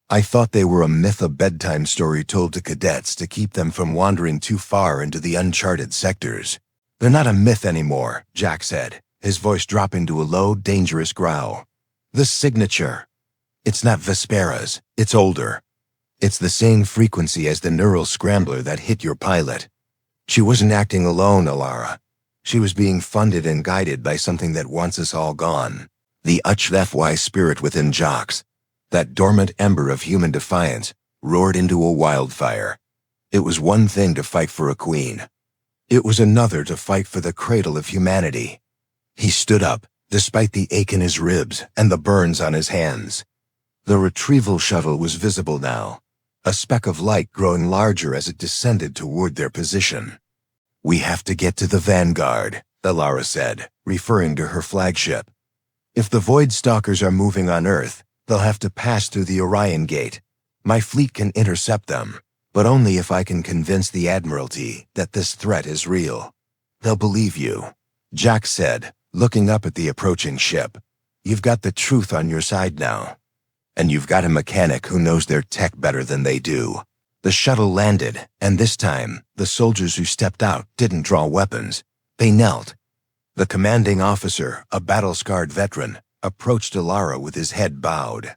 I thought they were a myth, a bedtime story told to cadets to keep them from wandering too far into the uncharted sectors." "They're not a myth anymore," Jax said, his voice dropping to a low, dangerous growl. "The signature. It's not Vespera's, it's older. It's the same frequency as the neural scrambler that hit your pilot." She wasn't acting alone, Elara. She was being funded and guided by something that wants us all gone. The HFY spirit within Jax, that dormant ember of human defiance, roared into a wildfire. It was one thing to fight for a queen. It was another to fight for the cradle of humanity. He stood up, despite the ache in his ribs and the burns on his hands. The retrieval shuttle was visible now, a speck of light growing larger as it descended toward their position. "We have to get to the Vanguard," Elara said, referring to her flagship. "If the Void Stalkers are moving on Earth, they'll have to pass through the Orion Gate. My fleet can intercept them, but only if I can convince the Admiralty that this threat is real. They'll believe you," Jax said, looking up at the approaching ship. "You've got the truth on your side now. And you've got a mechanic who knows their tech better than they do." The shuttle landed, and this time, the soldiers who stepped out didn't draw weapons. They knelt. The commanding officer, a battle-scarred veteran, approached Elara with his head bowed.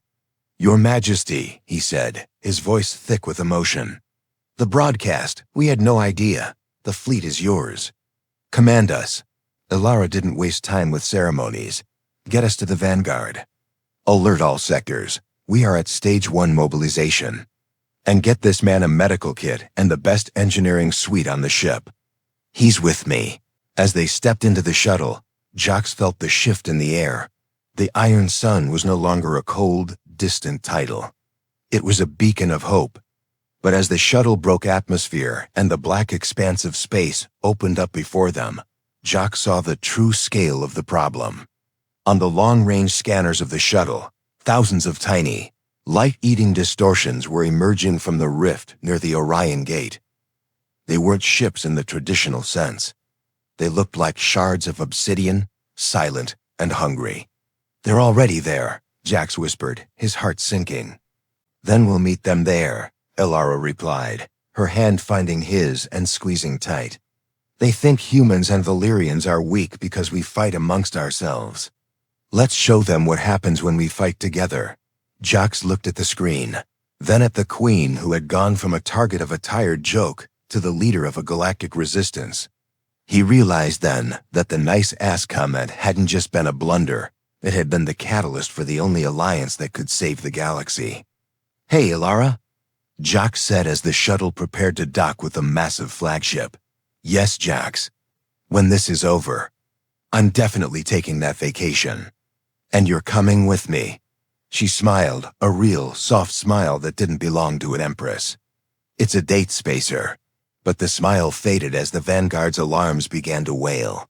"Your Majesty," he said, his voice thick with emotion. "The broadcast, we had no idea. The fleet is yours. Command us." Elara didn't waste time with ceremonies. "Get us to the Vanguard. Alert all sectors. We are at Stage 1 mobilization. And get this man a medical kit and the best engineering suite on the ship." "He's with me." As they stepped into the shuttle, Jax felt the shift in the air. The Iron Sun was no longer a cold, distant title. It was a beacon of hope. But as the shuttle broke atmosphere and the black expanse of space opened up before them, Jax saw the true scale of the problem. On the long-range scanners of the shuttle, thousands of tiny, light-eating distortions were emerging from the rift near the Orion Gate. They weren't ships in the traditional sense. They looked like shards of obsidian, silent and hungry. "They're already there," Jax whispered, his heart sinking. "Then we'll meet them there," Elara replied, her hand finding his and squeezing tight. "They think humans and Valerians are weak because we fight amongst ourselves. Let's show them what happens when we fight together." Jax looked at the screen, then at the Queen, who had gone from a target of a tired joke to the leader of a galactic resistance. He realized then that the nice-ass comment hadn't just been a blunder, it had been the catalyst for the only alliance that could save the galaxy. "Hey, Elara," Jax said as the shuttle prepared to dock with the massive flagship. "Yes, Jax. When this is over, I'm definitely taking that vacation. And you're coming with me." She smiled, a real, soft smile that didn't belong to an empress. "It's a date, Spacer. But the smile faded as the Vanguard's alarms began to wail.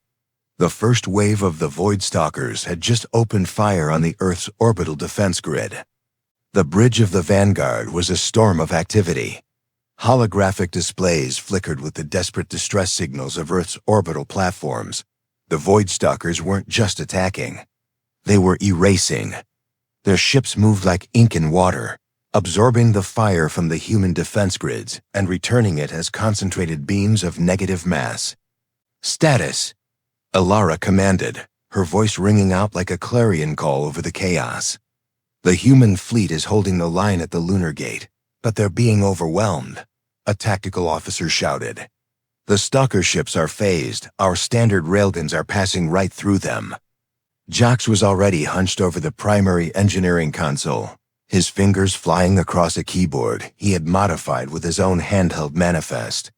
The first wave of the Void Stalkers had just opened fire on the Earth's orbital defense grid. The bridge of the Vanguard was a storm of activity. Holographic displays flickered with the desperate distress signals of Earth's orbital platforms. The Void Stalkers weren't just attacking. They were erasing. Their ships moved like ink in water, absorbing the fire from the human defense grids and returning it as concentrated beams of negative mass. "Status," Elara commanded, her voice ringing out like a clarion call over the chaos. "The human fleet is holding the line at the lunar gate, but they're being overwhelmed," a tactical officer shouted. "The stalker ships are phased. Our standard railguns are passing right through them." Jax was already hunched over the primary engineering console, his fingers flying across a keyboard he had modified with his own handheld manifest.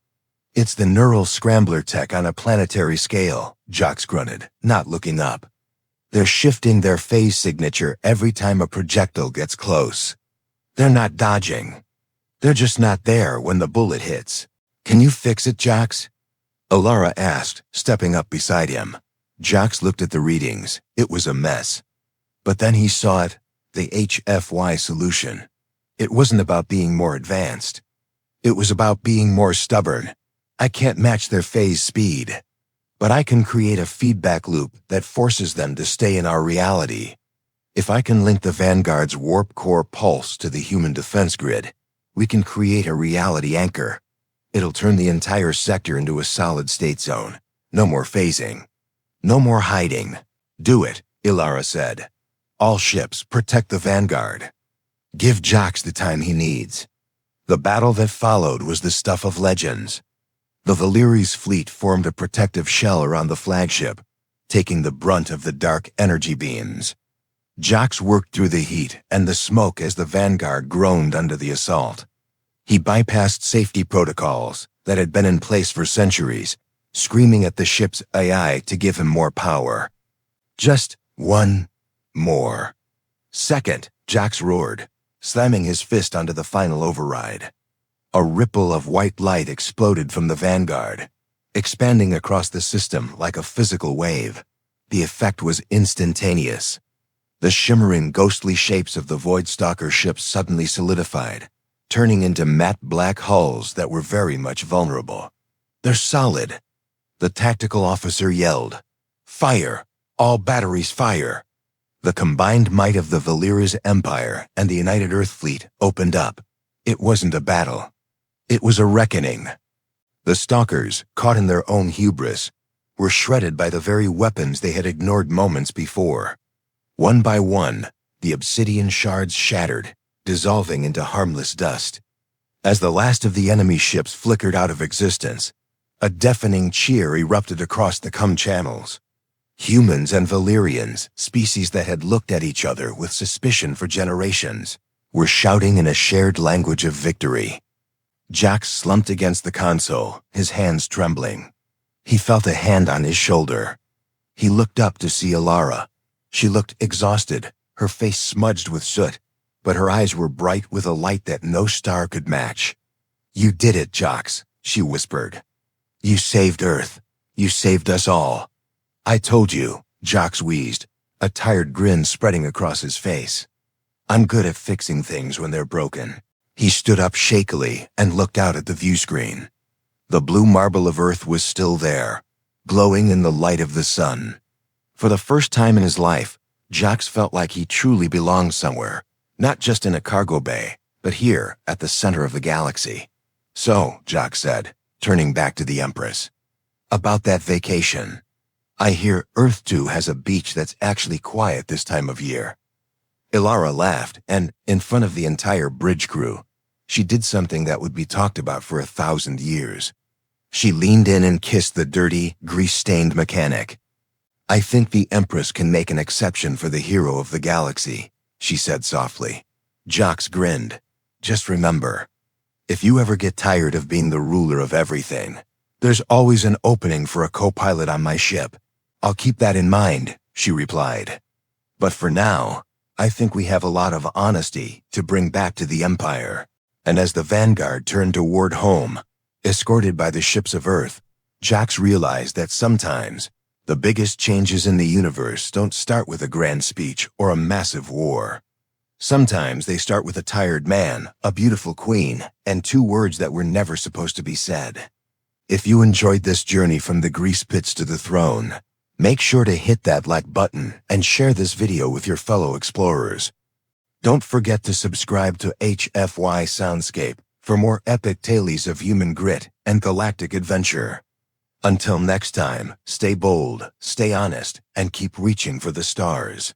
"It's the neural scrambler tech on a planetary scale," Jax grunted, not looking up. "They're shifting their phase signature every time a projectile gets close. They're not dodging. They're just not there when the bullet hits. Can you fix it, Jax?" Elara asked, stepping up beside him. Jax looked at the readings. It was a mess. But then he saw it, the HFY solution. It wasn't about being more advanced. It was about being more stubborn. "I can't match their phase speed, but I can create a feedback loop that forces them to stay in our reality. If I can link the Vanguard's warp core pulse to the human defense grid, we can create a reality anchor. It'll turn the entire sector into a solid-state zone. No more phasing. No more hiding." "Do it," Elara said. "All ships, protect the Vanguard. Give Jax the time he needs." The battle that followed was the stuff of legends. The Valyri's fleet formed a protective shell around the flagship, taking the brunt of the dark energy beams. Jax worked through the heat and the smoke as the Vanguard groaned under the assault. He bypassed safety protocols that had been in place for centuries, screaming at the ship's AI to give him more power. "Just one more second," Jax roared, slamming his fist onto the final override. A ripple of white light exploded from the Vanguard, expanding across the system like a physical wave. The effect was instantaneous. The shimmering, ghostly shapes of the Void Stalker ships suddenly solidified, turning into matte black hulls that were very much vulnerable. "They're solid," the tactical officer yelled. "Fire! All batteries fire!" The combined might of the Valyri's empire and the United Earth Fleet opened up. It wasn't a battle. It was a reckoning. The Stalkers, caught in their own hubris, were shredded by the very weapons they had ignored moments before. One by one, the obsidian shards shattered, dissolving into harmless dust. As the last of the enemy ships flickered out of existence, a deafening cheer erupted across the channels. Humans and Valyrians, species that had looked at each other with suspicion for generations, were shouting in a shared language of victory. Jax slumped against the console, his hands trembling. He felt a hand on his shoulder. He looked up to see Elara. She looked exhausted, her face smudged with soot, but her eyes were bright with a light that no star could match. "You did it, Jax," she whispered. "You saved Earth. You saved us all." "I told you," Jax wheezed, a tired grin spreading across his face. "I'm good at fixing things when they're broken." He stood up shakily and looked out at the view screen. The blue marble of Earth was still there, glowing in the light of the sun. For the first time in his life, Jax felt like he truly belonged somewhere, not just in a cargo bay, but here at the center of the galaxy. "So," Jax said, turning back to the Empress, "about that vacation. I hear Earth 2 has a beach that's actually quiet this time of year." Elara laughed, and, in front of the entire bridge crew, she did something that would be talked about for 1,000 years. She leaned in and kissed the dirty, grease-stained mechanic. "I think the Empress can make an exception for the hero of the galaxy," she said softly. Jax grinned. "Just remember, if you ever get tired of being the ruler of everything, there's always an opening for a co-pilot on my ship." "I'll keep that in mind," she replied. "But for now, I think we have a lot of honesty to bring back to the Empire." And as the Vanguard turned toward home, Escorted by the ships of Earth, Jax realized that sometimes the biggest changes in the universe don't start with a grand speech or a massive war. Sometimes they start with a tired man, a beautiful queen, and 2 words that were never supposed to be said. If you enjoyed this journey from the grease pits to the throne, make sure to hit that like button and share this video with your fellow explorers. Don't forget to subscribe to HFY Soundscape for more epic tales of human grit and galactic adventure. Until next time, stay bold, stay honest, and keep reaching for the stars.